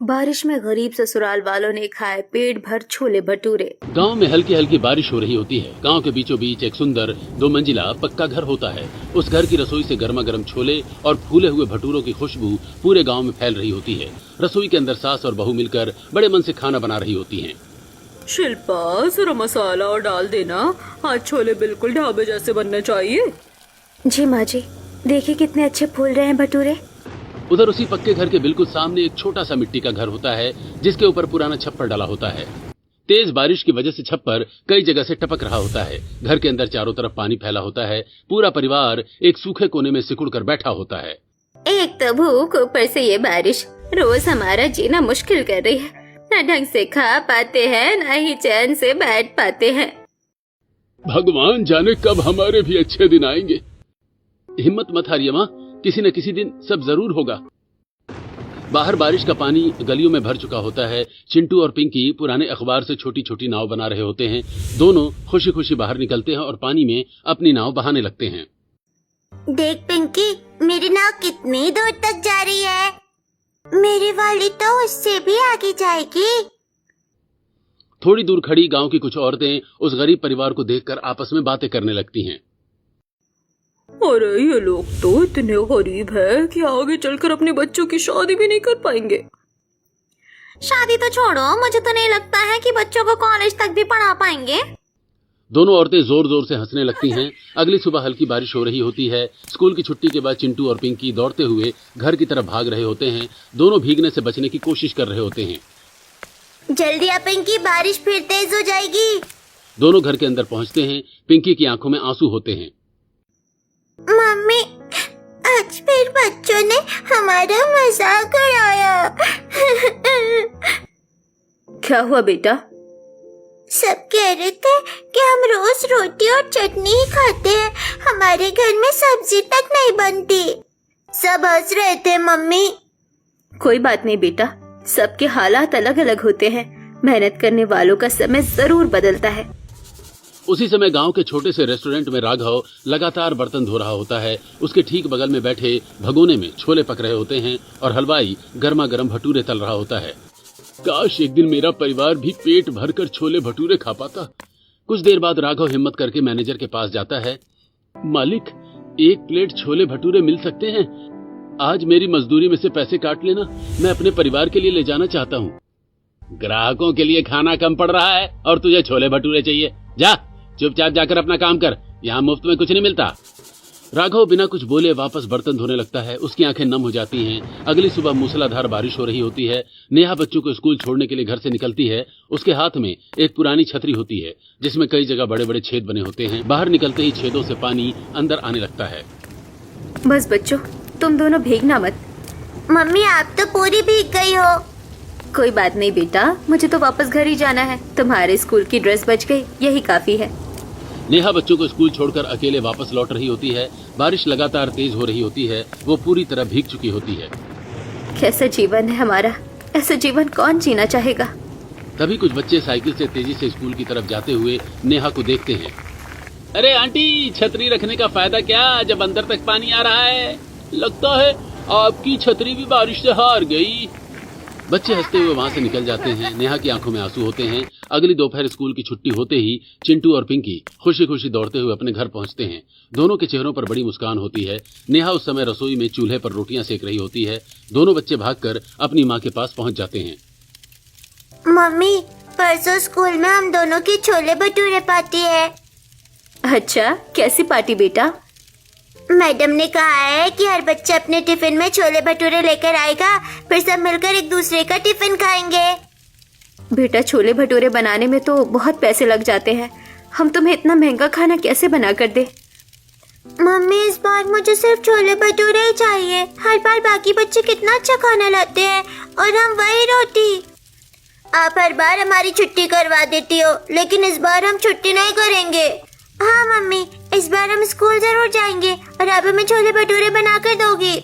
बारिश में गरीब ससुराल वालों ने खाए पेट भर छोले भटूरे। गांव में हल्की हल्की बारिश हो रही होती है। गांव के बीचों बीच एक सुंदर 2 मंजिला पक्का घर होता है। उस घर की रसोई से गर्मा गर्म छोले और फूले हुए भटूरों की खुशबू पूरे गांव में फैल रही होती है। रसोई के अंदर सास और बहू मिलकर बड़े मन से खाना बना रही होती हैं। शिल्पा, जरा मसाला और डाल देना। आज छोले बिल्कुल ढाबे जैसे बनने चाहिए। जी माँ जी, देखिए कितने अच्छे फूल रहे हैं भटूरे। उधर उसी पक्के घर के बिल्कुल सामने एक छोटा सा मिट्टी का घर होता है, जिसके ऊपर पुराना छप्पर डाला होता है। तेज बारिश की वजह से छप्पर कई जगह से टपक रहा होता है। घर के अंदर चारों तरफ पानी फैला होता है। पूरा परिवार एक सूखे कोने में सिकुड़ कर बैठा होता है। एक तो भूख, ऊपर से ये बारिश रोज हमारा जीना मुश्किल कर रही है। न ढंग से खा पाते हैं, न ही चैन से बैठ पाते हैं। भगवान जाने कब हमारे भी अच्छे दिन आएंगे। हिम्मत मत हारिए माँ, किसी न किसी दिन सब जरूर होगा। बाहर बारिश का पानी गलियों में भर चुका होता है। चिंटू और पिंकी पुराने अखबार से छोटी छोटी नाव बना रहे होते हैं। दोनों खुशी खुशी बाहर निकलते हैं और पानी में अपनी नाव बहाने लगते हैं। देख पिंकी, मेरी नाव कितनी दूर तक जा रही है। मेरी वाली तो उससे भी आगे जाएगी। थोड़ी दूर खड़ी गांव की कुछ औरतें उस गरीब परिवार को देखकर आपस में बातें करने लगती हैं। अरे ये लोग तो इतने गरीब है कि आगे चलकर अपने बच्चों की शादी भी नहीं कर पाएंगे। शादी तो छोड़ो, मुझे तो नहीं लगता है कि बच्चों को कॉलेज तक भी पढ़ा पाएंगे। दोनों औरतें जोर जोर से हंसने लगती हैं। अगली सुबह हल्की बारिश हो रही होती है। स्कूल की छुट्टी के बाद चिंटू और पिंकी दौड़ते हुए घर की तरफ भाग रहे होते हैं। दोनों भीगने से बचने की कोशिश कर रहे होते हैं। जल्दी आ पिंकी, बारिश फिर तेज हो जाएगी। दोनों घर के अंदर पहुंचते हैं। पिंकी की आंखों में आंसू होते हैं। मम्मी, आज फिर बच्चों ने हमारा मजाक उड़ाया। क्या हुआ बेटा? सब कह रहे थे कि हम रोज रोटी और चटनी ही खाते हैं, हमारे घर में सब्जी तक नहीं बनती। सब हंस रहे थे मम्मी। कोई बात नहीं बेटा, सबके हालात अलग अलग होते हैं। मेहनत करने वालों का समय जरूर बदलता है। उसी समय गांव के छोटे से रेस्टोरेंट में राघव लगातार बर्तन धो रहा होता है। उसके ठीक बगल में बैठे भगोने में छोले पक रहे होते हैं और हलवाई गर्मा गर्म भटूरे तल रहा होता है। काश एक दिन मेरा परिवार भी पेट भरकर छोले भटूरे खा पाता। कुछ देर बाद राघव हिम्मत करके मैनेजर के पास जाता है। मालिक, 1 प्लेट छोले भटूरे मिल सकते हैं? आज मेरी मजदूरी में से पैसे काट लेना, मैं अपने परिवार के लिए ले जाना चाहता हूँ। ग्राहकों के लिए खाना कम पड़ रहा है और तुझे छोले भटूरे चाहिए? जा, चुपचाप जाकर अपना काम कर, यहाँ मुफ्त में कुछ नहीं मिलता। राघव बिना कुछ बोले वापस बर्तन धोने लगता है। उसकी आंखें नम हो जाती हैं। अगली सुबह मूसलाधार बारिश हो रही होती है। नेहा बच्चों को स्कूल छोड़ने के लिए घर से निकलती है। उसके हाथ में एक पुरानी छतरी होती है, जिसमें कई जगह बड़े बड़े छेद बने होते हैं। बाहर निकलते ही छेदों से पानी अंदर आने लगता है। बस बच्चों, तुम दोनों भीगना मत। मम्मी, आप तो पूरी भीग गई हो। कोई बात नहीं बेटा, मुझे तो वापस घर ही जाना है। तुम्हारे स्कूल की ड्रेस बच गई, यही काफी है। नेहा बच्चों को स्कूल छोड़कर अकेले वापस लौट रही होती है। बारिश लगातार तेज हो रही होती है। वो पूरी तरह भीग चुकी होती है। कैसा जीवन है हमारा, ऐसा जीवन कौन जीना चाहेगा। तभी कुछ बच्चे साइकिल से तेजी से स्कूल की तरफ जाते हुए नेहा को देखते हैं। अरे आंटी, छतरी रखने का फायदा क्या जब अंदर तक पानी आ रहा है? लगता है आपकी छतरी भी बारिश से हार गई। बच्चे हंसते हुए वहां से निकल जाते हैं। नेहा की आंखों में आंसू होते हैं। अगली दोपहर स्कूल की छुट्टी होते ही चिंटू और पिंकी खुशी खुशी दौड़ते हुए अपने घर पहुंचते हैं। दोनों के चेहरों पर बड़ी मुस्कान होती है। नेहा उस समय रसोई में चूल्हे पर रोटियां सेक रही होती है। दोनों बच्चे भागकर अपनी माँ के पास पहुंच जाते हैं। मम्मी, परसों स्कूल में हम दोनों की छोले भटूरे पार्टी है। अच्छा, कैसी पार्टी बेटा? मैडम ने कहा है कि हर बच्चा अपने टिफिन में छोले भटूरे लेकर आएगा, फिर सब मिलकर एक दूसरे का टिफिन खाएंगे। बेटा, छोले भटूरे बनाने में तो बहुत पैसे लग जाते हैं। हम तुम्हें इतना महंगा खाना कैसे बना कर दे? मम्मी, इस बार मुझे सिर्फ छोले भटूरे ही चाहिए। हर बार बाकी बच्चे कितना अच्छा खाना लाते हैं और हम वही रोटी। आप हर बार हमारी छुट्टी करवा देती हो, लेकिन इस बार हम छुट्टी नहीं करेंगे। हाँ मम्मी, इस बार हम स्कूल जरूर जाएंगे और आप हमें छोले भटूरे बना कर दोगी।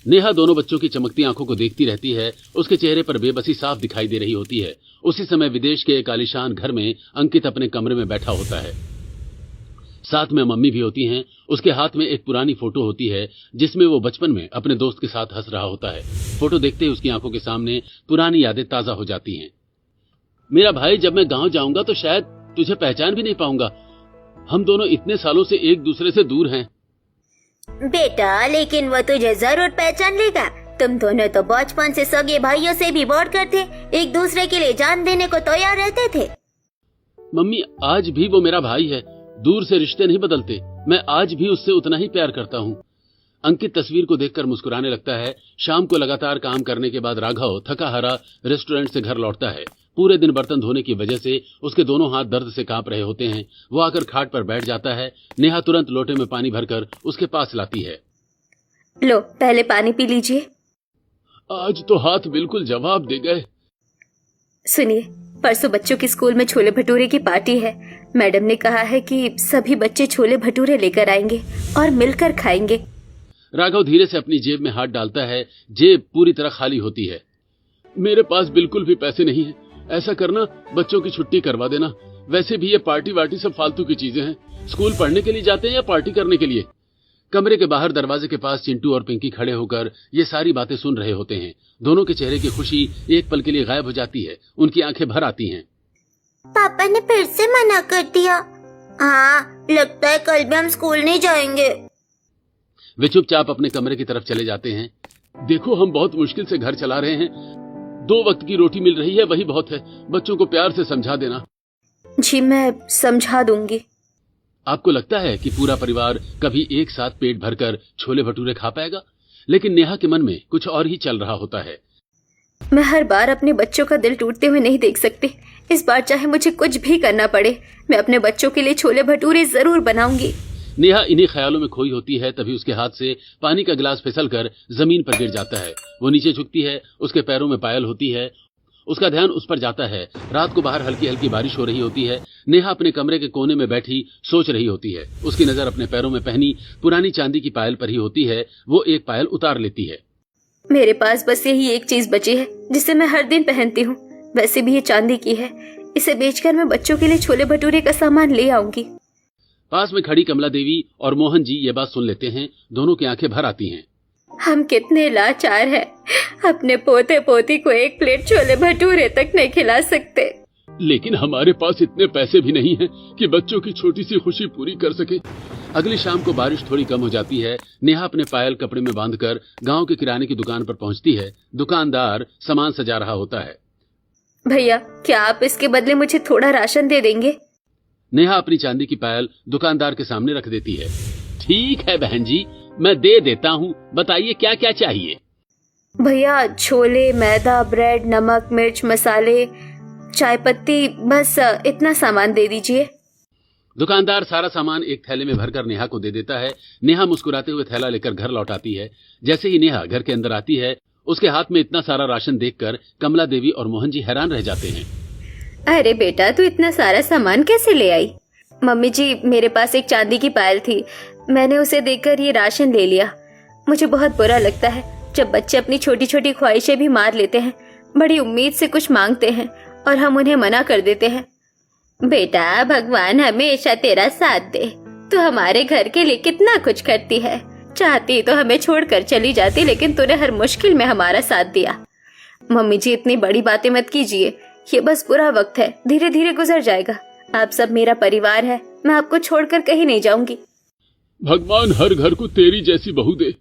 नेहा दोनों बच्चों की चमकती आंखों को देखती रहती है। उसके चेहरे पर बेबसी साफ दिखाई दे रही होती है। उसी समय विदेश के एक आलीशान घर में अंकित अपने कमरे में बैठा होता है। साथ में मम्मी भी होती हैं। उसके हाथ में एक पुरानी फोटो होती है जिसमें वो बचपन में अपने दोस्त के साथ हंस रहा होता है। फोटो देखते ही उसकी आंखों के सामने पुरानी यादें ताजा हो जाती हैं। मेरा भाई, जब मैं गांव जाऊंगा तो शायद तुझे पहचान भी नहीं पाऊंगा। हम दोनों इतने सालों से एक दूसरे से दूर हैं। बेटा, लेकिन वो तुझे जरूर पहचान लेगा। तुम दोनों तो बचपन से सगे भाइयों से भी बढ़कर थे, एक दूसरे के लिए जान देने को तैयार रहते थे। मम्मी, आज भी वो मेरा भाई है। दूर से रिश्ते नहीं बदलते। मैं आज भी उससे उतना ही प्यार करता हूँ। अंकित तस्वीर को देखकर मुस्कुराने लगता है। शाम को लगातार काम करने के बाद राघव थका हारा रेस्टोरेंट से घर लौटता है। पूरे दिन बर्तन धोने की वजह से उसके दोनों हाथ दर्द से कांप रहे होते हैं। वो आकर खाट पर बैठ जाता है। नेहा तुरंत लोटे में पानी भरकर उसके पास लाती है। लो, पहले पानी पी लीजिए। आज तो हाथ बिल्कुल जवाब दे गए। सुनिए, परसों बच्चों की स्कूल में छोले भटूरे की पार्टी है। मैडम ने कहा है कि सभी बच्चे छोले भटूरे लेकर आएंगे और मिलकर खाएंगे। राघव धीरे से अपनी जेब में हाथ डालता है। जेब पूरी तरह खाली होती है। मेरे पास बिल्कुल भी पैसे नहीं है। ऐसा करना, बच्चों की छुट्टी करवा देना। वैसे भी ये पार्टी वार्टी सब फालतू की चीजें हैं। स्कूल पढ़ने के लिए जाते हैं या पार्टी करने के लिए? कमरे के बाहर दरवाजे के पास चिंटू और पिंकी खड़े होकर ये सारी बातें सुन रहे होते हैं। दोनों के चेहरे की खुशी एक पल के लिए गायब हो जाती है। उनकी आंखें भर आती हैं। पापा ने फिर से मना कर दिया। हाँ, लगता है कल भी हम स्कूल नहीं जाएंगे। वे चुपचाप अपने कमरे की तरफ चले जाते हैं। देखो, हम बहुत मुश्किल से घर चला रहे हैं। 2 वक्त की रोटी मिल रही है, वही बहुत है। बच्चों को प्यार से समझा देना। जी, मैं समझा दूंगी। आपको लगता है कि पूरा परिवार कभी एक साथ पेट भरकर छोले भटूरे खा पाएगा? लेकिन नेहा के मन में कुछ और ही चल रहा होता है। मैं हर बार अपने बच्चों का दिल टूटते हुए नहीं देख सकती। इस बार चाहे मुझे कुछ भी करना पड़े, मैं अपने बच्चों के लिए छोले भटूरे जरूर बनाऊंगी। नेहा इन्हीं ख्यालों में खोई होती है। तभी उसके हाथ से पानी का गिलास फिसलकर जमीन पर गिर जाता है। वो नीचे झुकती है। उसके पैरों में पायल होती है। उसका ध्यान उस पर जाता है। रात को बाहर हल्की हल्की बारिश हो रही होती है। नेहा अपने कमरे के कोने में बैठी सोच रही होती है। उसकी नजर अपने पैरों में पहनी पुरानी चांदी की पायल पर ही होती है। वो एक पायल उतार लेती है। मेरे पास बस यही एक चीज बची है जिसे मैं हर दिन पहनती हूँ। वैसे भी ये चांदी की है। इसे बेचकर मैं बच्चों के लिए छोले भटूरे का सामान ले आऊंगी। पास में खड़ी कमला देवी और मोहन जी ये बात सुन लेते हैं। दोनों की आंखें भर आती हैं। हम कितने लाचार हैं, अपने पोते पोती को एक प्लेट छोले भटूरे तक नहीं खिला सकते। लेकिन हमारे पास इतने पैसे भी नहीं हैं कि बच्चों की छोटी सी खुशी पूरी कर सके। अगली शाम को बारिश थोड़ी कम हो जाती है। नेहा अपने पायल कपड़े में बांधकर गांव के किराने की दुकान पर पहुंचती है। दुकानदार सामान सजा रहा होता है। भैया, क्या आप इसके बदले मुझे थोड़ा राशन दे देंगे? नेहा अपनी चांदी की पायल दुकानदार के सामने रख देती है। ठीक है बहन जी, मैं दे देता हूँ। बताइए क्या क्या चाहिए? भैया, छोले, मैदा, ब्रेड, नमक, मिर्च, मसाले, चाय पत्ती, बस इतना सामान दे दीजिए। दुकानदार सारा सामान एक थैले में भरकर नेहा को दे देता है। नेहा मुस्कुराते हुए थैला लेकर घर लौट आती है। जैसे ही नेहा घर के अंदर आती है, उसके हाथ में इतना सारा राशन देखकर कमला देवी और मोहन जी हैरान रह जाते हैं। अरे बेटा, तू इतना सारा सामान कैसे ले आई? मम्मी जी, मेरे पास एक चांदी की पायल थी। मैंने उसे देखकर ये राशन ले लिया। मुझे बहुत बुरा लगता है जब बच्चे अपनी छोटी छोटी ख्वाहिशें भी मार लेते हैं। बड़ी उम्मीद से कुछ मांगते हैं और हम उन्हें मना कर देते हैं। बेटा, भगवान हमेशा तेरा साथ दे। तू हमारे घर के लिए कितना कुछ करती है। चाहती तो हमें छोड़कर चली जाती, लेकिन तूने हर मुश्किल में हमारा साथ दिया। मम्मी जी, इतनी बड़ी बातें मत कीजिए। ये बस बुरा वक्त है, धीरे धीरे गुजर जाएगा। आप सब मेरा परिवार है। मैं आपको छोड़कर कहीं नहीं जाऊंगी। भगवान हर घर को तेरी जैसी बहू दे।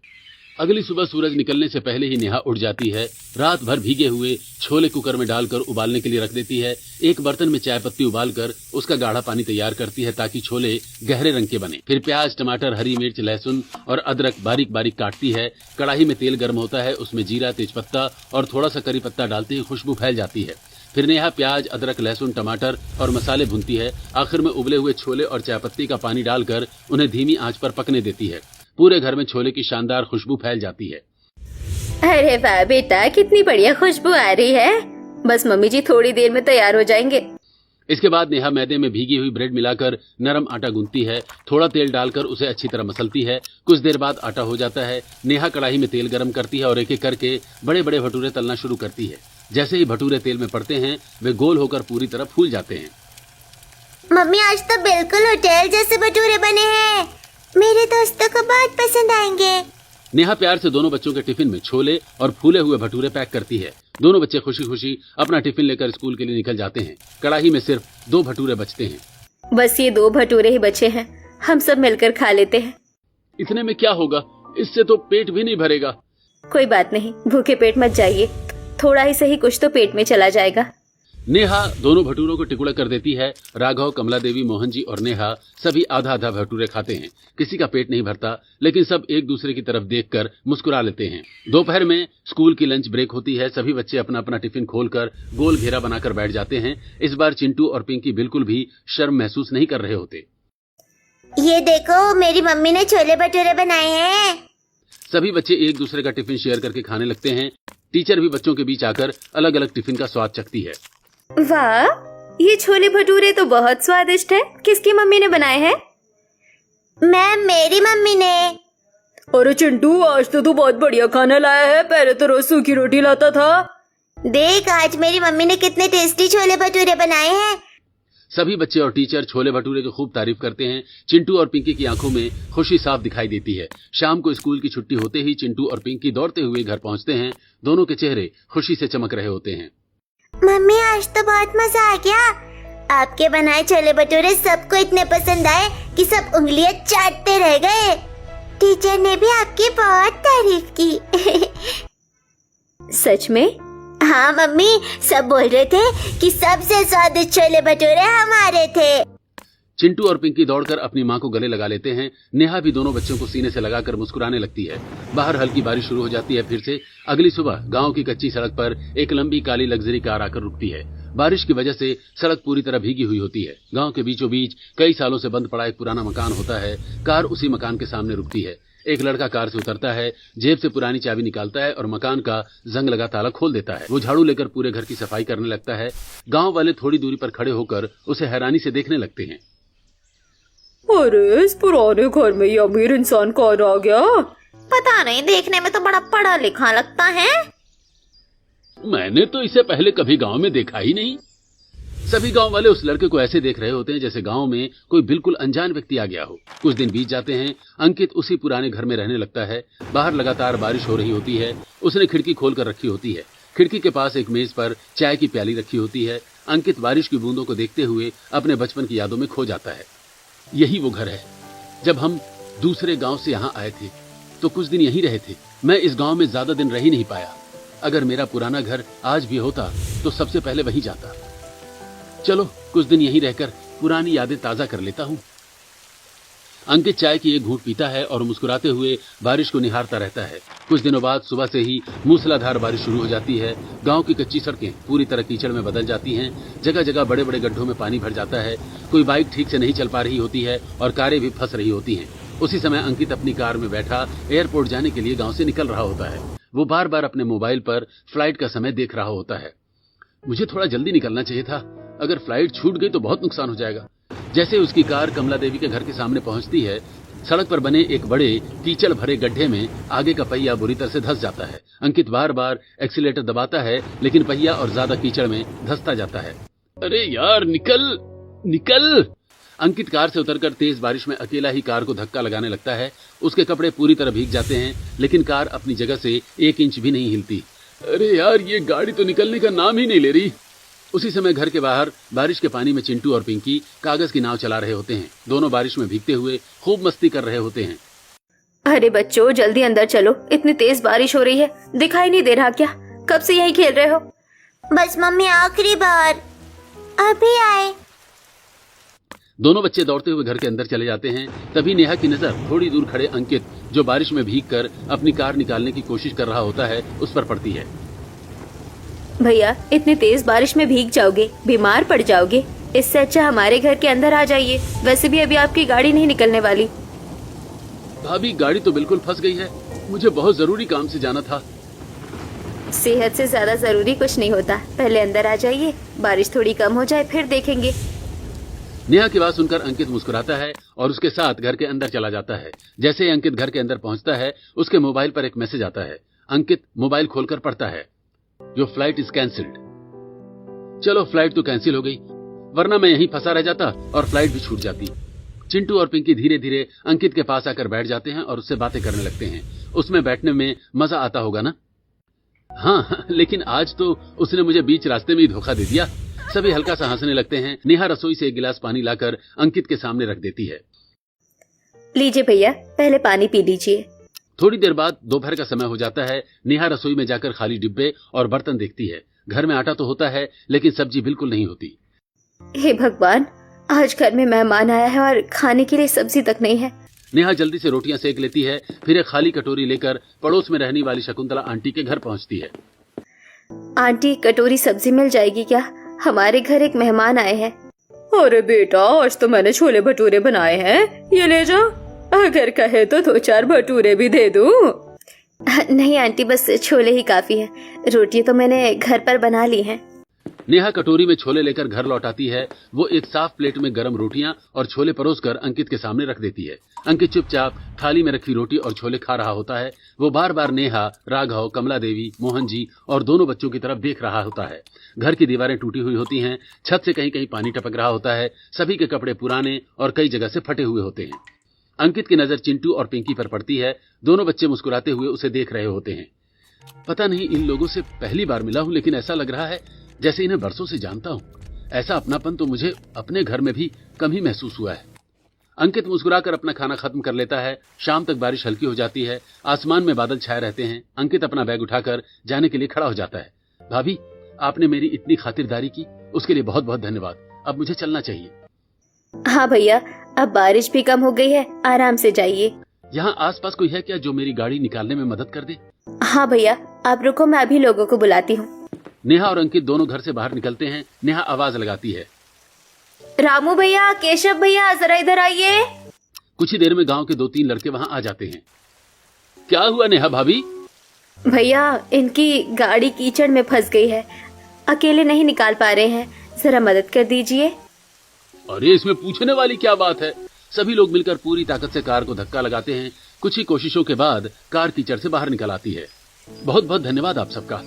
अगली सुबह सूरज निकलने से पहले ही नेहा उठ जाती है। रात भर भीगे हुए छोले कुकर में डालकर उबालने के लिए रख देती है। एक बर्तन में चाय पत्ती उबालकर उसका गाढ़ा पानी तैयार करती है ताकि छोले गहरे रंग के बने। फिर प्याज, टमाटर, हरी मिर्च, लहसुन और अदरक बारीक बारीक काटती है। कढ़ाई में तेल गर्म होता है। उसमें जीरा, तेजपत्ता और थोड़ा सा करी पत्ता डालते ही खुशबू फैल जाती है। फिर नेहा प्याज, अदरक, लहसुन, टमाटर और मसाले भूनती है। आखिर में उबले हुए छोले और चायपत्ती का पानी डालकर उन्हें धीमी आंच पर पकने देती है। पूरे घर में छोले की शानदार खुशबू फैल जाती है। अरे वाह बेटा, कितनी बढ़िया खुशबू आ रही है। बस मम्मी जी थोड़ी देर में तैयार हो जाएंगे। इसके बाद नेहा मैदे में भीगी हुई ब्रेड मिलाकर नरम आटा गूंथती है। थोड़ा तेल डालकर उसे अच्छी तरह मसलती है। कुछ देर बाद आटा हो जाता है। नेहा कढ़ाई में तेल गर्म करती है और एक एक करके बड़े बड़े भटूरे तलना शुरू करती है। जैसे ही भटूरे तेल में पड़ते हैं, वे गोल होकर पूरी तरह फूल जाते हैं। मम्मी आज तो बिल्कुल होटल जैसे भटूरे बने हैं। मेरे दोस्तों को बहुत पसंद आएंगे। नेहा प्यार से दोनों बच्चों के टिफिन में छोले और फूले हुए भटूरे पैक करती है। दोनों बच्चे खुशी खुशी अपना टिफिन लेकर स्कूल के लिए निकल जाते हैं। कड़ाही में सिर्फ 2 भटूरे बचते हैं। बस ये 2 भटूरे ही बचे हैं, हम सब मिलकर खा लेते हैं। इतने में क्या होगा, इससे तो पेट भी नहीं भरेगा। कोई बात नहीं, भूखे पेट मत जाइए, थोड़ा ही सही कुछ तो पेट में चला जाएगा। नेहा दोनों भटूरों को टुकड़ा कर देती है। राघव, कमला देवी, मोहन जी और नेहा सभी आधा आधा भटूरे खाते हैं। किसी का पेट नहीं भरता, लेकिन सब एक दूसरे की तरफ देखकर मुस्कुरा लेते हैं। दोपहर में स्कूल की लंच ब्रेक होती है। सभी बच्चे अपना अपना टिफिन खोलकर गोल घेरा बनाकर बैठ जाते हैं। इस बार चिंटू और पिंकी बिल्कुल भी शर्म महसूस नहीं कर रहे होते। ये देखो, मेरी मम्मी ने छोले भटूरे बनाए हैं। सभी बच्चे एक दूसरे का टिफिन शेयर करके खाने लगते हैं। टीचर भी बच्चों के बीच आकर अलग अलग टिफिन का स्वाद चखती है। वाह, ये छोले भटूरे तो बहुत स्वादिष्ट है। किसकी मम्मी ने बनाए हैं? मैम, मेरी मम्मी ने। अरे चिंटू, आज तो तू बहुत बढ़िया खाना लाया है। पहले तो रोज सूखी रोटी लाता था। देख, आज मेरी मम्मी ने कितने टेस्टी छोले भटूरे बनाए हैं। सभी बच्चे और टीचर छोले भटूरे की खूब तारीफ करते हैं। चिंटू और पिंकी की आंखों में खुशी साफ दिखाई देती है। शाम को स्कूल की छुट्टी होते ही चिंटू और पिंकी दौड़ते हुए घर पहुंचते हैं। दोनों के चेहरे खुशी से चमक रहे होते हैं। मम्मी, आज तो बहुत मजा आ गया। आपके बनाए छोले भटूरे सबको इतने पसंद आए कि सब उंगलियां चाटते रह गए। टीचर ने भी आपकी बहुत तारीफ की। सच में? हाँ मम्मी, सब बोल रहे थे कि सबसे स्वादिष्ट छोले भटूरे हमारे थे। चिंटू और पिंकी दौड़कर अपनी मां को गले लगा लेते हैं। नेहा भी दोनों बच्चों को सीने से लगाकर मुस्कुराने लगती है। बाहर हल्की बारिश शुरू हो जाती है फिर से। अगली सुबह गांव की कच्ची सड़क पर एक लंबी काली लग्जरी कार आकर रुकती है। बारिश की वजह से सड़क पूरी तरह भीगी हुई होती है। गांव के बीचों बीच कई सालों से बंद पड़ा एक पुराना मकान होता है। कार उसी मकान के सामने रुकती है। एक लड़का कार से उतरता है, जेब से पुरानी चाबी निकालता है और मकान का जंग लगा ताला खोल देता है। वो झाड़ू लेकर पूरे घर की सफाई करने लगता है। गांव वाले थोड़ी दूरी पर खड़े होकर उसे हैरानी से देखने लगते हैं। अरे, इस पुराने घर में ये अमीर इंसान कौन आ गया? पता नहीं, देखने में तो बड़ा पढ़ा लिखा लगता है। मैंने तो इसे पहले कभी गांव में देखा ही नहीं। सभी गांव वाले उस लड़के को ऐसे देख रहे होते हैं जैसे गांव में कोई बिल्कुल अनजान व्यक्ति आ गया हो। कुछ दिन बीत जाते हैं। अंकित उसी पुराने घर में रहने लगता है। बाहर लगातार बारिश हो रही होती है। उसने खिड़की खोलकर रखी होती है। खिड़की के पास एक मेज पर चाय की प्याली रखी होती है। अंकित बारिश की बूंदों को देखते हुए अपने बचपन की यादों में खो जाता है। यही वो घर है। जब हम दूसरे गांव से यहाँ आए थे तो कुछ दिन यहीं रहे थे। मैं इस गांव में ज्यादा दिन रह ही नहीं पाया। अगर मेरा पुराना घर आज भी होता तो सबसे पहले वहीं जाता। चलो कुछ दिन यहीं रहकर पुरानी यादें ताजा कर लेता हूँ। अंकित चाय की एक घूंट पीता है और मुस्कुराते हुए बारिश को निहारता रहता है। कुछ दिनों बाद सुबह से ही मूसलाधार बारिश शुरू हो जाती है। गांव की कच्ची सड़कें पूरी तरह कीचड़ में बदल जाती हैं। जगह जगह बड़े बड़े गड्ढों में पानी भर जाता है। कोई बाइक ठीक से नहीं चल पा रही होती है और कारें भी फंस रही होती हैं। उसी समय अंकित अपनी कार में बैठा एयरपोर्ट जाने के लिए गाँव से निकल रहा होता है। वो बार बार अपने मोबाइल पर फ्लाइट का समय देख रहा होता है। मुझे थोड़ा जल्दी निकलना चाहिए था। अगर फ्लाइट छूट गई तो बहुत नुकसान हो जाएगा। जैसे उसकी कार कमला देवी के घर के सामने पहुंचती है, सड़क पर बने एक बड़े कीचड़ भरे गड्ढे में आगे का पहिया बुरी तरह से धंस जाता है। अंकित बार बार एक्सीलेटर दबाता है लेकिन पहिया और ज्यादा कीचड़ में धंसता जाता है। अरे यार, निकल निकल। अंकित कार से उतरकर तेज बारिश में अकेला ही कार को धक्का लगाने लगता है। उसके कपड़े पूरी तरह भीग जाते हैं लेकिन कार अपनी जगह से 1 इंच भी नहीं हिलती। अरे यार, ये गाड़ी तो निकलने का नाम ही नहीं ले रही। उसी समय घर के बाहर बारिश के पानी में चिंटू और पिंकी कागज की नाव चला रहे होते हैं। दोनों बारिश में भीगते हुए खूब मस्ती कर रहे होते हैं। अरे बच्चों, जल्दी अंदर चलो, इतनी तेज बारिश हो रही है, दिखाई नहीं दे रहा क्या? कब से यहीं खेल रहे हो? बस मम्मी, आखिरी बार, अभी आए। दोनों बच्चे दौड़ते हुए घर के अंदर चले जाते हैं। तभी नेहा की नजर थोड़ी दूर खड़े अंकित, जो बारिश में भीगकर अपनी कार निकालने की कोशिश कर रहा होता है, उस पर पड़ती है। भैया, इतनी तेज बारिश में भीग जाओगे, बीमार पड़ जाओगे। इससे अच्छा हमारे घर के अंदर आ जाइए। वैसे भी अभी आपकी गाड़ी नहीं निकलने वाली। भाभी, गाड़ी तो बिल्कुल फंस गई है। मुझे बहुत जरूरी काम से जाना था। सेहत से ज्यादा जरूरी कुछ नहीं होता। पहले अंदर आ जाइए, बारिश थोड़ी कम हो जाए फिर देखेंगे। नेहा की बात सुनकर अंकित मुस्कुराता है और उसके साथ घर के अंदर चला जाता है। जैसे ही अंकित घर के अंदर पहुंचता है, उसके मोबाइल पर एक मैसेज आता है। अंकित मोबाइल खोलकर पढ़ता है, योर फ्लाइट इज कैंसिल्ड। चलो, फ्लाइट तो कैंसिल हो गई। वरना मैं यहीं फंसा रह जाता और फ्लाइट भी छूट जाती। चिंटू और पिंकी धीरे धीरे अंकित के पास आकर बैठ जाते हैं और उससे बातें करने लगते हैं। उसमें बैठने में मजा आता होगा ना? हाँ, लेकिन आज तो उसने मुझे बीच रास्ते में ही धोखा दे दिया। सभी हल्का सा हंसने लगते हैं। नेहा रसोई से एक गिलास पानी लाकर अंकित के सामने रख देती है। लीजिए भैया, पहले पानी पी लीजिए। थोड़ी देर बाद दोपहर का समय हो जाता है। नेहा रसोई में जाकर खाली डिब्बे और बर्तन देखती है। घर में आटा तो होता है, लेकिन सब्जी बिल्कुल नहीं होती। हे भगवान, आज घर में मेहमान आया है और खाने के लिए सब्जी तक नहीं है। नेहा जल्दी से रोटियां सेक लेती है, फिर एक खाली कटोरी लेकर पड़ोस में रहने वाली शकुंतला आंटी के घर पहुंचती है। आंटी, कटोरी सब्जी मिल जाएगी क्या? हमारे घर एक मेहमान आए हैं। अरे बेटा, आज तो मैंने छोले भटूरे बनाए हैं, ये ले जा। अगर कहे तो 2-4 भटूरे भी दे दूं। नहीं आंटी, बस छोले ही काफी है। रोटी तो मैंने घर पर बना ली है। नेहा कटोरी में छोले लेकर घर लौट आती है। वो एक साफ प्लेट में गरम रोटियां और छोले परोसकर अंकित के सामने रख देती है। अंकित चुपचाप थाली में रखी रोटी और छोले खा रहा होता है। वो बार बार नेहा, राघव, कमला देवी, मोहन जी और दोनों बच्चों की तरफ देख रहा होता है। घर की दीवारें टूटी हुई होती हैं, छत से कहीं कहीं पानी टपक रहा होता है। सभी के कपड़े पुराने और कई जगह से फटे हुए होते हैं। अंकित की नजर चिंटू और पिंकी पर पड़ती है। दोनों बच्चे मुस्कुराते हुए उसे देख रहे होते हैं। पता नहीं इन लोगों से पहली बार मिला हूं, लेकिन ऐसा लग रहा है जैसे इन्हें बरसों से जानता हूं। ऐसा अपनापन तो मुझे अपने घर में भी कम ही महसूस हुआ है। अंकित मुस्कुराकर अपना खाना खत्म कर लेता है। शाम तक बारिश हल्की हो जाती है। आसमान में बादल छाए रहते हैं। अंकित अपना बैग उठाकर जाने के लिए खड़ा हो जाता है। भाभी, आपने मेरी इतनी खातिरदारी की, उसके लिए बहुत बहुत धन्यवाद। अब मुझे चलना चाहिए। हाँ भैया, अब बारिश भी कम हो गई है, आराम से जाइए। यहाँ आसपास कोई है क्या जो मेरी गाड़ी निकालने में मदद कर दे? हाँ भैया, आप रुको, मैं अभी लोगों को बुलाती हूँ। नेहा और अंकित दोनों घर से बाहर निकलते हैं। नेहा आवाज लगाती है, रामू भैया, केशव भैया, जरा इधर आइए। कुछ ही देर में गांव के 2-3 लड़के वहां आ जाते हैं। क्या हुआ नेहा भाभी? भैया, इनकी गाड़ी कीचड़ में फंस गई है, अकेले नहीं निकाल पा रहे हैं, जरा मदद कर दीजिए। अरे, इसमें पूछने वाली क्या बात है? सभी लोग मिलकर पूरी ताकत से कार को धक्का लगाते हैं। कुछ ही कोशिशों के बाद कार कीचड़ से बाहर निकल आती है। बहुत बहुत धन्यवाद आप सबका।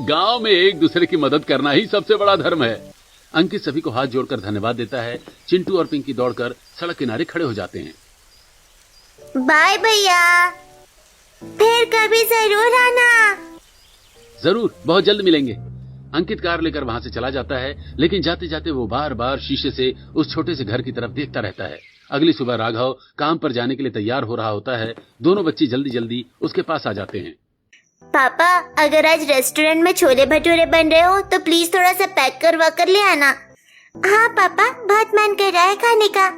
गांव में एक दूसरे की मदद करना ही सबसे बड़ा धर्म है। अंकित सभी को हाथ जोड़कर धन्यवाद देता है। चिंटू और पिंकी दौड़कर सड़क किनारे खड़े हो जाते हैं। बाय भैया, फिर कभी जरूर आना। जरूर, बहुत जल्द मिलेंगे। अंकित कार लेकर वहां से चला जाता है, लेकिन जाते जाते वो बार बार शीशे से उस छोटे से घर की तरफ देखता रहता है। अगली सुबह राघव काम पर जाने के लिए तैयार हो रहा होता है। दोनों बच्चे जल्दी जल्दी उसके पास आ जाते हैं। पापा, अगर आज रेस्टोरेंट में छोले भटूरे बन रहे हो तो प्लीज थोड़ा सा पैक करवा कर ले आना। हाँ पापा, बहुत मन कर रहा है खाने का।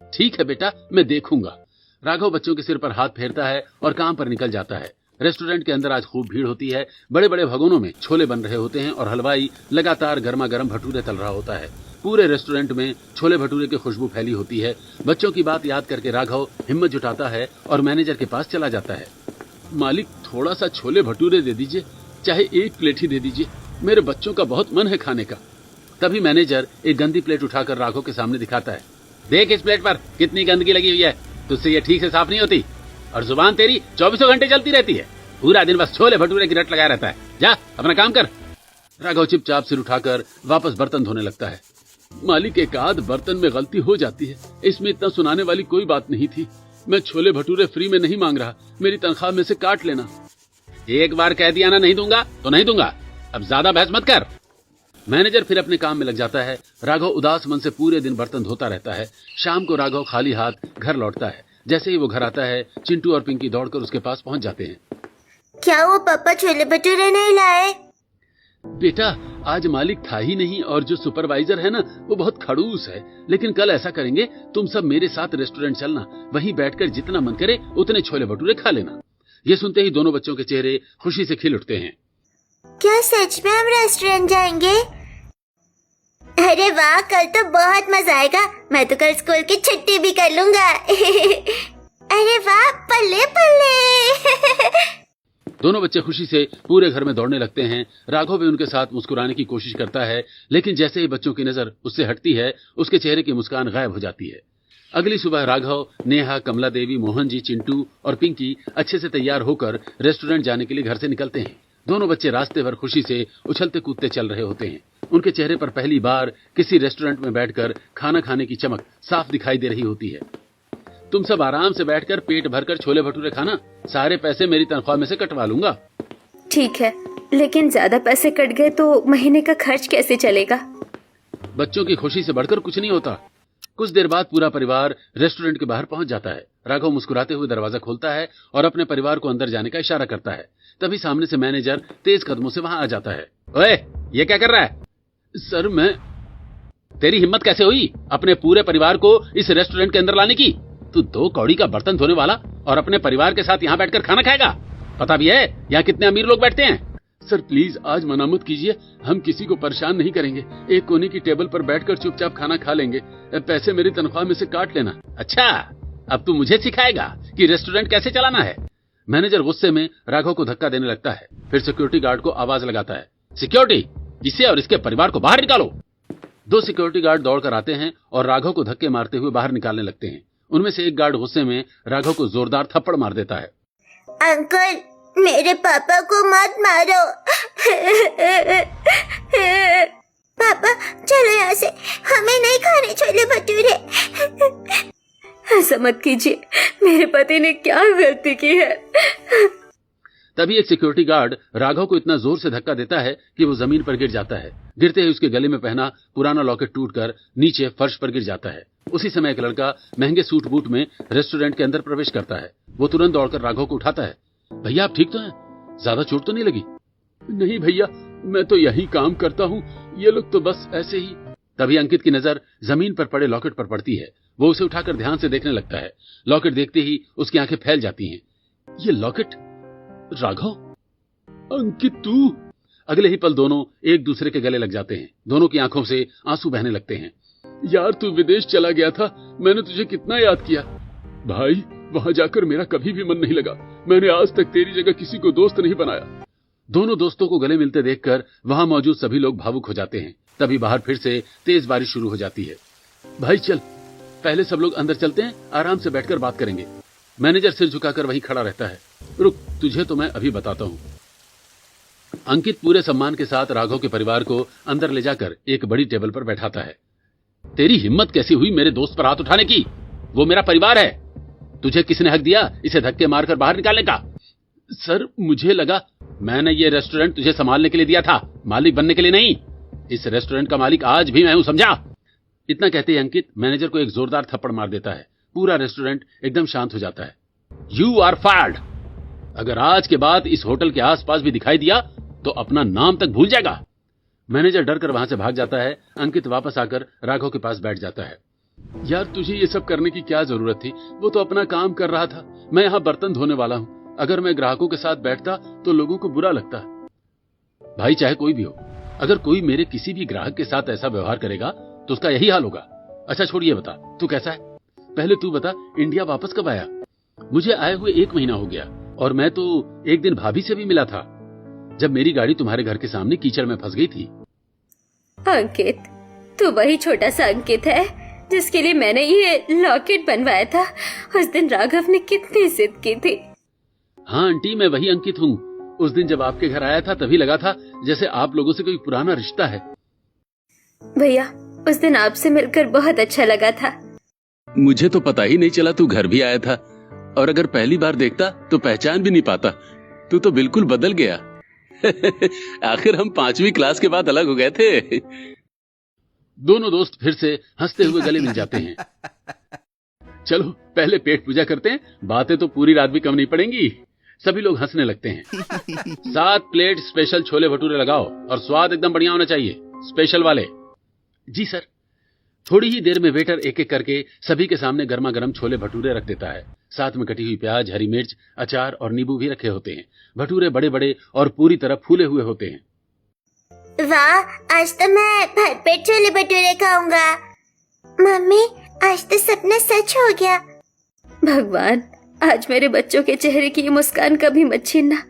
ठीक है बेटा, मैं देखूंगा। राघव बच्चों के सिर पर हाथ फेरता है और काम पर निकल जाता है। रेस्टोरेंट के अंदर आज खूब भीड़ होती है। बड़े बड़े भगोनों में छोले बन रहे होते हैं और हलवाई लगातार गर्मा गर्म भटूरे तल रहा होता है। पूरे रेस्टोरेंट में छोले भटूरे की खुशबू फैली होती है। बच्चों की बात याद करके राघव हिम्मत जुटाता है और मैनेजर के पास चला जाता है। मालिक, थोड़ा सा छोले भटूरे दे दीजिए, चाहे 1 प्लेट ही दे दीजिए, मेरे बच्चों का बहुत मन है खाने का। तभी मैनेजर एक गंदी प्लेट उठाकर राघव के सामने दिखाता है। देख इस प्लेट पर कितनी गंदगी लगी हुई है, तुझसे ये ठीक से साफ नहीं होती, और जुबान तेरी 24 घंटे चलती रहती है। पूरा दिन बस छोले भटूरे की रट लगाया रहता है। जा अपना काम कर। राघव चुपचाप सिर उठाकर वापस बर्तन धोने लगता है। मालिक, एक आध बर्तन में गलती हो जाती है, इसमें इतना सुनाने वाली कोई बात नहीं थी। मैं छोले भटूरे फ्री में नहीं मांग रहा, मेरी तनख्वाह में से काट लेना। एक बार कह दिया ना नहीं दूंगा तो नहीं दूंगा, अब ज्यादा बहस मत कर। मैनेजर फिर अपने काम में लग जाता है। राघव उदास मन से पूरे दिन बर्तन धोता रहता है। शाम को राघव खाली हाथ घर लौटता है। जैसे ही वो घर आता है, चिंटू और पिंकी दौड़कर उसके पास पहुंच जाते हैं। क्या वो पापा छोले भटूरे नहीं लाए? बेटा, आज मालिक था ही नहीं और जो सुपरवाइजर है ना, वो बहुत खड़ूस है। लेकिन कल ऐसा करेंगे, तुम सब मेरे साथ रेस्टोरेंट चलना, वहीं बैठकर जितना मन करे उतने छोले भटूरे खा लेना। ये सुनते ही दोनों बच्चों के चेहरे खुशी से खिल उठते हैं। क्या सच में हम रेस्टोरेंट जाएंगे? अरे वाह, कल तो बहुत मजा आएगा। मैं तो कल स्कूल की छुट्टी भी कर लूंगा। अरे वाह, पल्ले पल्ले। दोनों बच्चे खुशी से पूरे घर में दौड़ने लगते हैं। राघव भी उनके साथ मुस्कुराने की कोशिश करता है, लेकिन जैसे ही बच्चों की नजर उससे हटती है, उसके चेहरे की मुस्कान गायब हो जाती है। अगली सुबह राघव, नेहा, कमला देवी, मोहन जी, चिंटू और पिंकी अच्छे से तैयार होकर रेस्टोरेंट जाने के लिए घर से निकलते हैं। दोनों बच्चे रास्ते भर खुशी से उछलते कूदते चल रहे होते हैं। उनके चेहरे पर पहली बार किसी रेस्टोरेंट में बैठकर खाना खाने की चमक साफ दिखाई दे रही होती है। तुम सब आराम से बैठकर पेट भरकर छोले भटूरे खाना, सारे पैसे मेरी तनख्वाह में से कटवा लूंगा। ठीक है, लेकिन ज्यादा पैसे कट गए तो महीने का खर्च कैसे चलेगा? बच्चों की खुशी से बढ़कर कुछ नहीं होता। कुछ देर बाद पूरा परिवार रेस्टोरेंट के बाहर पहुंच जाता है। राघव मुस्कुराते हुए दरवाजा खोलता है और अपने परिवार को अंदर जाने का इशारा करता है। तभी सामने से मैनेजर तेज कदमों से वहां आ जाता है। ओए, ये क्या कर रहा है? सर मैं। तेरी हिम्मत कैसे हुई अपने पूरे परिवार को इस रेस्टोरेंट के अंदर लाने की? तू 2 कौड़ी का बर्तन धोने वाला और अपने परिवार के साथ यहाँ बैठकर खाना खाएगा? पता भी है यहाँ कितने अमीर लोग बैठते हैं? सर प्लीज आज मना मत कीजिए, हम किसी को परेशान नहीं करेंगे। एक कोने की टेबल पर बैठकर चुपचाप खाना खा लेंगे। पैसे मेरी तनख्वाह में से काट लेना। अच्छा, अब तू मुझे सिखाएगा कि रेस्टोरेंट कैसे चलाना है? मैनेजर गुस्से में राघव को धक्का देने लगता है। फिर सिक्योरिटी गार्ड को आवाज लगाता है, सिक्योरिटी, इसे और इसके परिवार को बाहर निकालो। 2 सिक्योरिटी गार्ड दौड़कर आते हैं और राघव को धक्के मारते हुए बाहर निकालने लगते हैं। उनमें से एक गार्ड गुस्से में राघव को जोरदार थप्पड़ मार देता है। अंकल, मेरे पापा को मत मारो। पापा चलो यहाँ से, हमें नहीं खाने छोले भटूरे। ऐसा मत कीजिए, मेरे पति ने क्या गलती की है? तभी एक सिक्योरिटी गार्ड राघव को इतना जोर से धक्का देता है कि वो जमीन पर गिर जाता है। गिरते ही उसके गले में पहना पुराना लॉकेट टूटकर नीचे फर्श पर गिर जाता है। उसी समय एक लड़का महंगे सूट बूट में रेस्टोरेंट के अंदर प्रवेश करता है। वो तुरंत दौड़कर राघव को उठाता है। भैया आप ठीक तो हैं? ज्यादा चोट तो नहीं लगी? नहीं भैया, मैं तो यही काम करता हूँ, ये लोग तो बस ऐसे ही। तभी अंकित की नजर जमीन पर पड़े लॉकेट पर पड़ती है। वो उसे उठाकर ध्यान से देखने लगता है। लॉकेट देखते ही उसकी आंखें फैल जाती हैं। ये लॉकेट राघव, अंकित तू? अगले ही पल दोनों एक दूसरे के गले लग जाते हैं। दोनों की आंखों से आंसू बहने लगते हैं। यार तू विदेश चला गया था, मैंने तुझे कितना याद किया। भाई वहां जाकर मेरा कभी भी मन नहीं लगा। मैंने आज तक तेरी जगह किसी को दोस्त नहीं बनाया। दोनों दोस्तों को गले मिलते देखकर वहां मौजूद सभी लोग भावुक हो जाते हैं। तभी बाहर फिर से तेज बारिश शुरू हो जाती है। भाई चल, पहले सब लोग अंदर चलते हैं, आराम से बैठकर बात करेंगे। मैनेजर सिर झुकाकर वहीं खड़ा रहता है। रुक, तुझे तो मैं अभी बताता हूँ। अंकित पूरे सम्मान के साथ राघव के परिवार को अंदर ले जाकर एक बड़ी टेबल पर बैठाता है। तेरी हिम्मत कैसी हुई मेरे दोस्त पर हाथ उठाने की? वो मेरा परिवार है। तुझे किसने हक दिया इसे धक्के मारकर बाहर निकालने का? सर मुझे लगा, मैंने ये रेस्टोरेंट तुझे संभालने के लिए दिया था, मालिक बनने के लिए नहीं। इस रेस्टोरेंट का मालिक आज भी मैं हूं, समझा? इतना कहते ही अंकित मैनेजर को एक जोरदार थप्पड़ मार देता है। पूरा रेस्टोरेंट एकदम शांत हो जाता है। You are fired. अगर आज के बाद इस होटल के आसपास भी दिखाई दिया तो अपना नाम तक भूल जाएगा। मैनेजर डर कर वहां से भाग जाता है। अंकित वापस आकर राघव के पास बैठ जाता है। यार तुझे ये सब करने की क्या जरूरत थी? वो तो अपना काम कर रहा था, मैं यहाँ बर्तन धोने वाला हूँ। अगर मैं ग्राहकों के साथ बैठता तो लोगों को बुरा लगता। भाई चाहे कोई भी हो, अगर कोई मेरे किसी भी ग्राहक के साथ ऐसा व्यवहार करेगा तो उसका यही हाल होगा। अच्छा छोड़, ये बता तू कैसा है? पहले तू बता, इंडिया वापस कब आया? मुझे आए हुए 1 महीना हो गया और मैं तो एक दिन भाभी से भी मिला था, जब मेरी गाड़ी तुम्हारे घर के सामने कीचड़ में फंस गई थी। अंकित, तू वही छोटा सा अंकित है जिसके लिए मैंने ये लॉकेट बनवाया था। उस दिन राघव ने कितनी जिद की थी। हाँ आंटी, मैं वही अंकित हूँ। उस दिन जब आपके घर आया था तभी लगा था जैसे आप लोगों से कोई पुराना रिश्ता है। भैया, उस दिन आपसे मिलकर बहुत अच्छा लगा था। मुझे तो पता ही नहीं चला तू घर भी आया था, और अगर पहली बार देखता तो पहचान भी नहीं पाता। तू तो बिल्कुल बदल गया। आखिर हम 5वीं क्लास के बाद अलग हो गए थे। दोनों दोस्त फिर से हंसते हुए गले मिल जाते हैं। चलो पहले पेट पूजा करते हैं, बातें तो पूरी रात भी कम नहीं पड़ेंगी। सभी लोग हंसने लगते हैं। 7 प्लेट स्पेशल छोले भटूरे लगाओ और स्वाद एकदम बढ़िया होना चाहिए, स्पेशल वाले। जी सर। थोड़ी ही देर में वेटर एक एक करके सभी के सामने गर्मा गर्म छोले भटूरे रख देता है। साथ में कटी हुई प्याज, हरी मिर्च, अचार और नींबू भी रखे होते हैं। भटूरे बड़े बड़े और पूरी तरह फूले हुए होते हैं। वाह, आज तो मैं भरपेट छोले भटूरे खाऊंगा। मम्मी, आज तो सपना सच हो गया। भगवान, आज मेरे बच्चों के चेहरे की ये मुस्कान कभी मत छीनना।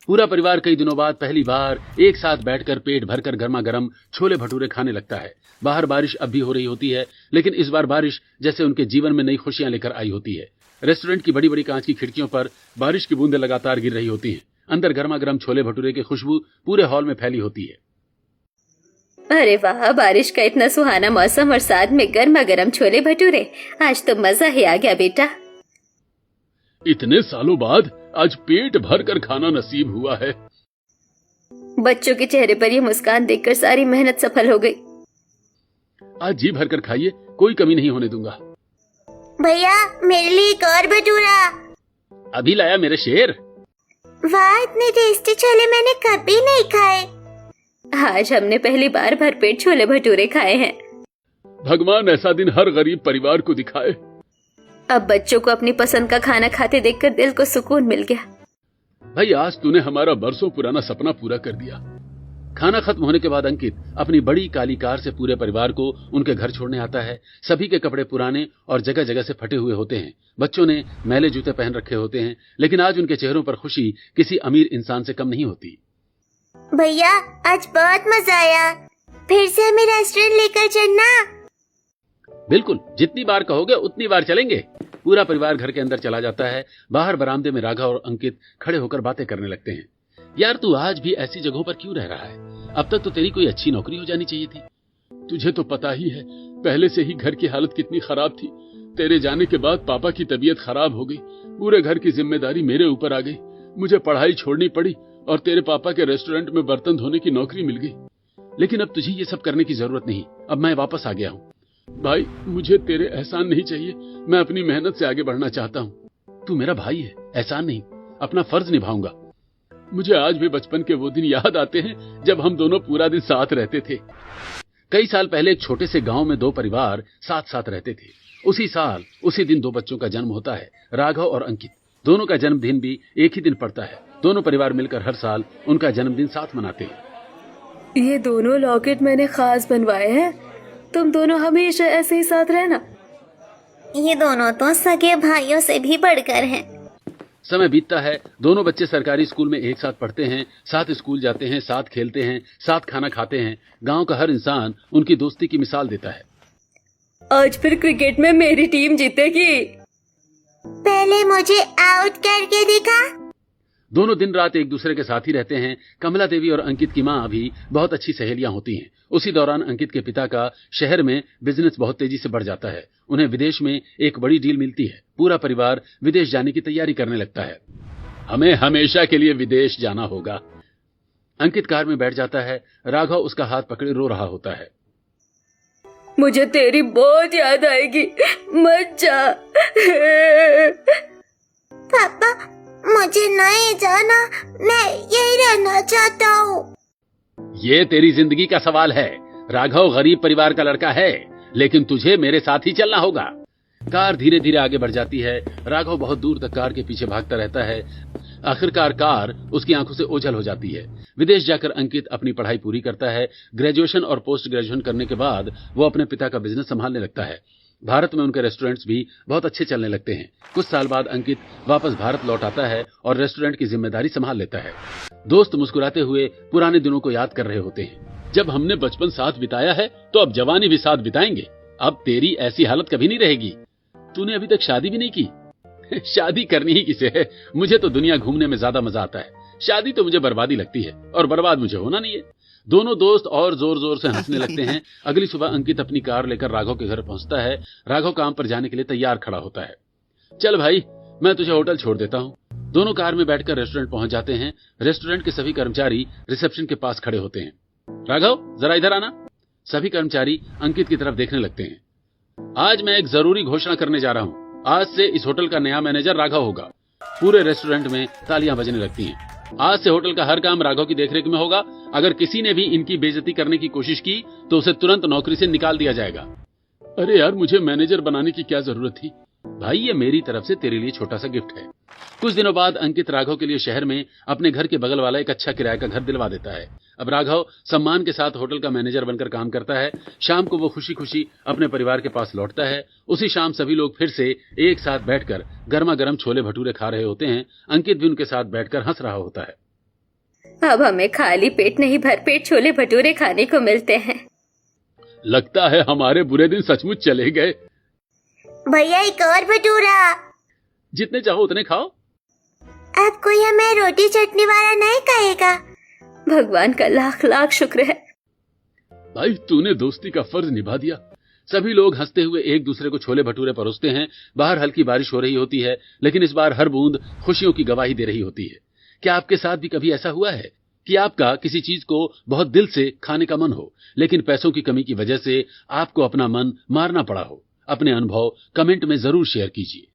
पूरा परिवार कई दिनों बाद पहली बार एक साथ बैठकर पेट भरकर गर्मा गर्म छोले भटूरे खाने लगता है। बाहर बारिश अब भी हो रही होती है, लेकिन इस बार बारिश जैसे उनके जीवन में नई खुशियां लेकर आई होती है। रेस्टोरेंट की बड़ी बड़ी कांच की खिड़कियों पर बारिश की बूंदें लगातार गिर रही होती हैं। अंदर गर्मा गर्म छोले भटूरे की खुशबू पूरे हॉल में फैली होती है। अरे वाह, बारिश का इतना सुहाना मौसम और साथ में गर्मा गर्म छोले भटूरे। आज तो मजा ही आ गया बेटा। इतने सालों बाद आज पेट भर कर खाना नसीब हुआ है। बच्चों के चेहरे पर ये मुस्कान देखकर सारी मेहनत सफल हो गई। आज जी भर कर खाइए, कोई कमी नहीं होने दूंगा। भैया मेरे लिए एक और भटूरा। अभी लाया मेरे शेर। वाह, इतने टेस्टी छोले मैंने कभी नहीं खाए। आज हमने पहली बार भरपेट छोले भटूरे खाए हैं। भगवान ऐसा दिन हर गरीब परिवार को दिखाए। अब बच्चों को अपनी पसंद का खाना खाते देखकर दिल को सुकून मिल गया। भाई आज तूने हमारा बरसों पुराना सपना पूरा कर दिया। खाना खत्म होने के बाद अंकित अपनी बड़ी काली कार से पूरे परिवार को उनके घर छोड़ने आता है। सभी के कपड़े पुराने और जगह जगह से फटे हुए होते हैं। बच्चों ने मैले जूते पहन रखे होते हैं, लेकिन आज उनके चेहरों पर खुशी किसी अमीर इंसान से कम नहीं होती। भैया आज बहुत मजा आया, फिर से हमें रेस्टोरेंट लेकर चलना। बिल्कुल, जितनी बार कहोगे उतनी बार चलेंगे। पूरा परिवार घर के अंदर चला जाता है। बाहर बरामदे में राघव और अंकित खड़े होकर बातें करने लगते हैं। यार तू आज भी ऐसी जगहों पर क्यों रह रहा है? अब तक तो तेरी कोई अच्छी नौकरी हो जानी चाहिए थी। तुझे तो पता ही है पहले से ही घर की हालत कितनी खराब थी। तेरे जाने के बाद पापा की तबीयत खराब हो गई, पूरे घर की जिम्मेदारी मेरे ऊपर आ गई। मुझे पढ़ाई छोड़नी पड़ी और तेरे पापा के रेस्टोरेंट में बर्तन धोने की नौकरी मिल गई। लेकिन अब तुझे ये सब करने की जरूरत नहीं, अब मैं वापस आ गया हूँ। भाई मुझे तेरे एहसान नहीं चाहिए, मैं अपनी मेहनत से आगे बढ़ना चाहता हूँ। तू मेरा भाई है, एहसान नहीं, अपना फर्ज निभाऊंगा। मुझे आज भी बचपन के वो दिन याद आते हैं जब हम दोनों पूरा दिन साथ रहते थे। कई साल पहले एक छोटे से गांव में दो परिवार साथ साथ रहते थे। उसी साल उसी दिन दो बच्चों का जन्म होता है, राघव और अंकित। दोनों का जन्मदिन भी एक ही दिन पड़ता है। दोनों परिवार मिलकर हर साल उनका जन्मदिन साथ मनाते हैं। ये दोनों लॉकेट मैंने खास बनवाए हैं। तुम दोनों हमेशा ऐसे ही साथ रहना। ये दोनों तो सगे भाइयों से भी बढ़कर हैं। समय बीतता है। दोनों बच्चे सरकारी स्कूल में एक साथ पढ़ते हैं, साथ स्कूल जाते हैं, साथ खेलते हैं, साथ खाना खाते हैं। गांव का हर इंसान उनकी दोस्ती की मिसाल देता है। आज फिर क्रिकेट में मेरी टीम जीतेगी। पहले मुझे आउट करके दिखा। दोनों दिन रात एक दूसरे के साथ ही रहते हैं। कमला देवी और अंकित की माँ भी बहुत अच्छी सहेलियां होती हैं। उसी दौरान अंकित के पिता का शहर में बिजनेस बहुत तेजी से बढ़ जाता है। उन्हें विदेश में एक बड़ी डील मिलती है। पूरा परिवार विदेश जाने की तैयारी करने लगता है। हमें हमेशा के लिए विदेश जाना होगा। अंकित कार में बैठ जाता है। राघव उसका हाथ पकड़े रो रहा होता है। मुझे तेरी बहुत याद आएगी, मत जा। पापा मुझे नहीं जाना, मैं यही रहना चाहता हूँ। ये तेरी जिंदगी का सवाल है। राघव गरीब परिवार का लड़का है, लेकिन तुझे मेरे साथ ही चलना होगा। कार धीरे धीरे आगे बढ़ जाती है। राघव बहुत दूर तक कार के पीछे भागता रहता है। आखिरकार कार उसकी आंखों से ओझल हो जाती है। विदेश जाकर अंकित अपनी पढ़ाई पूरी करता है। ग्रेजुएशन और पोस्ट ग्रेजुएशन करने के बाद वो अपने पिता का बिजनेस संभालने लगता है। भारत में उनके रेस्टोरेंट्स भी बहुत अच्छे चलने लगते हैं। कुछ साल बाद अंकित वापस भारत लौट आता है और रेस्टोरेंट की जिम्मेदारी संभाल लेता है। दोस्त मुस्कुराते हुए पुराने दिनों को याद कर रहे होते हैं। जब हमने बचपन साथ बिताया है तो अब जवानी भी साथ बिताएंगे। अब तेरी ऐसी हालत कभी नहीं रहेगी। तूने अभी तक शादी भी नहीं की। शादी करनी ही किसे है? मुझे तो दुनिया घूमने में ज्यादा मजा आता है। शादी तो मुझे बर्बादी लगती है और बर्बाद मुझे होना नहीं है। दोनों दोस्त और जोर जोर से हंसने लगते हैं। अगली सुबह अंकित अपनी कार लेकर राघव के घर पहुंचता है। राघव काम पर जाने के लिए तैयार खड़ा होता है। चल भाई, मैं तुझे होटल छोड़ देता हूँ। दोनों कार में बैठकर रेस्टोरेंट पहुंच जाते हैं। रेस्टोरेंट के सभी कर्मचारी रिसेप्शन के पास खड़े होते हैं। राघव जरा इधर आना। सभी कर्मचारी अंकित की तरफ देखने लगते हैं। आज मैं एक जरूरी घोषणा करने जा रहा हूँ। आज से इस होटल का नया मैनेजर राघव होगा। पूरे रेस्टोरेंट में तालियां बजने लगती हैं। आज से होटल का हर काम राघव की देखरेख में होगा। अगर किसी ने भी इनकी बेइज्जती करने की कोशिश की तो उसे तुरंत नौकरी से निकाल दिया जाएगा। अरे यार, मुझे मैनेजर बनाने की क्या जरूरत थी? भाई, ये मेरी तरफ से तेरे लिए छोटा सा गिफ्ट है। कुछ दिनों बाद अंकित राघव के लिए शहर में अपने घर के बगल वाला एक अच्छा किराए का घर दिलवा देता है। अब राघव सम्मान के साथ होटल का मैनेजर बनकर काम करता है। शाम को वो खुशी खुशी अपने परिवार के पास लौटता है। उसी शाम सभी लोग फिर से एक साथ बैठकर गर्मा गर्म छोले भटूरे खा रहे होते हैं। अंकित भी उनके साथ बैठकर हंस रहा होता है। अब हमें खाली पेट नहीं भरपेट छोले भटूरे खाने को मिलते हैं। लगता है हमारे बुरे दिन सचमुच चले गए। भैया एक और भटूरा। जितने चाहो उतने खाओ। अब कोई हमें रोटी चटनी वाला नहीं कहेगा। भगवान का लाख लाख शुक्र है। भाई तूने दोस्ती का फर्ज निभा दिया। सभी लोग हंसते हुए एक दूसरे को छोले भटूरे परोसते हैं। बाहर हल्की बारिश हो रही होती है, लेकिन इस बार हर बूंद खुशियों की गवाही दे रही होती है। क्या आपके साथ भी कभी ऐसा हुआ है कि आपका किसी चीज को बहुत दिल से खाने का मन हो, लेकिन पैसों की कमी की वजह से आपको अपना मन मारना पड़ा हो? अपने अनुभव कमेंट में जरूर शेयर कीजिए।